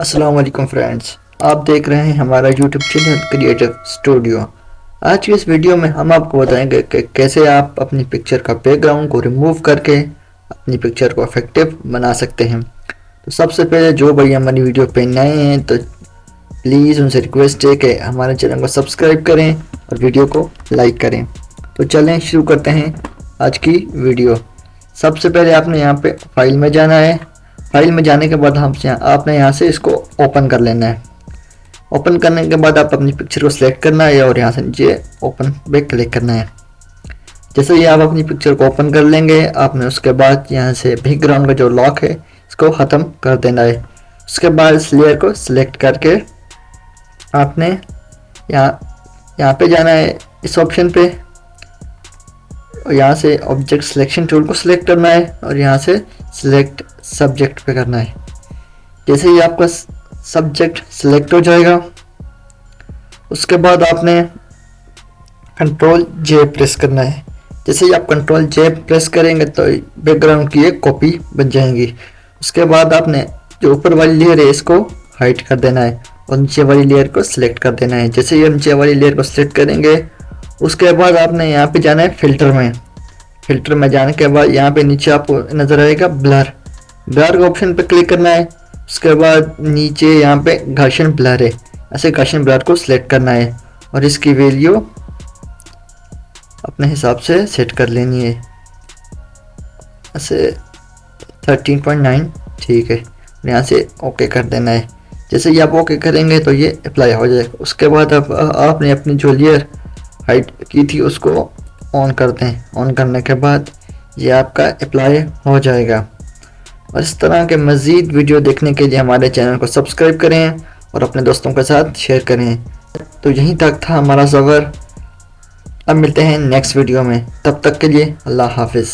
अस्सलाम वालेकुम फ्रेंड्स, आप देख रहे हैं हमारा यूट्यूब चैनल क्रिएटिव स्टूडियो। आज की इस वीडियो में हम आपको बताएंगे कि कैसे आप अपनी पिक्चर का बैकग्राउंड को रिमूव करके अपनी पिक्चर को इफेक्टिव बना सकते हैं। तो सबसे पहले जो भाई हमारी वीडियो पे नए हैं तो प्लीज़ उनसे रिक्वेस्ट है कि हमारे चैनल को सब्सक्राइब करें और वीडियो को लाइक करें। तो चलें शुरू करते हैं आज की वीडियो। सबसे पहले आपने यहाँ पे फाइल में जाना है। फाइल में जाने के बाद आपने यहाँ से इसको ओपन कर लेना है। ओपन करने के बाद आप अपनी पिक्चर को सिलेक्ट करना है और यहाँ से नीचे ओपन पे क्लिक करना है। जैसे ही आप अपनी पिक्चर को ओपन कर लेंगे, आपने उसके बाद यहाँ से बैकग्राउंड का जो लॉक है इसको ख़त्म कर देना है। उसके बाद इस लेयर को सिलेक्ट करके आपने यहाँ पे जाना है इस ऑप्शन पे और यहाँ से ऑब्जेक्ट सिलेक्शन टूल को सिलेक्ट करना है और यहाँ से सिलेक्ट सब्जेक्ट पे करना है। जैसे ही आपका सब्जेक्ट सिलेक्ट हो जाएगा, उसके बाद आपने कंट्रोल जे प्रेस करना है। जैसे ही आप कंट्रोल जे प्रेस करेंगे तो बैकग्राउंड की एक कॉपी बन जाएंगी। उसके बाद आपने जो ऊपर वाली लेयर है इसको हाइड कर देना है और नीचे वाली लेयर को सिलेक्ट कर देना है। जैसे ही नीचे वाली लेयर को सिलेक्ट करेंगे, उसके बाद आपने यहाँ पे जाना है फिल्टर में। फिल्टर में जाने के बाद यहाँ पे नीचे आपको नज़र आएगा ब्लर का ऑप्शन पे क्लिक करना है। उसके बाद नीचे यहाँ पे घर्षण ब्लर है, ऐसे घर्षण ब्लर को सिलेक्ट करना है और इसकी वैल्यू अपने हिसाब से सेट कर लेनी है, ऐसे 13.9 ठीक है। यहाँ से ओके कर देना है। जैसे ही आप ओके करेंगे तो ये अप्लाई हो जाएगा। उसके बाद आपने अपनी जो लेयर हाइड की थी उसको ऑन कर दें। ऑन करने के बाद ये आपका अप्लाई हो जाएगा। और इस तरह के मज़ीद वीडियो देखने के लिए हमारे चैनल को सब्सक्राइब करें और अपने दोस्तों के साथ शेयर करें। तो यहीं तक था हमारा सफ़र। अब मिलते हैं नेक्स्ट वीडियो में, तब तक के लिए अल्लाह हाफिज़।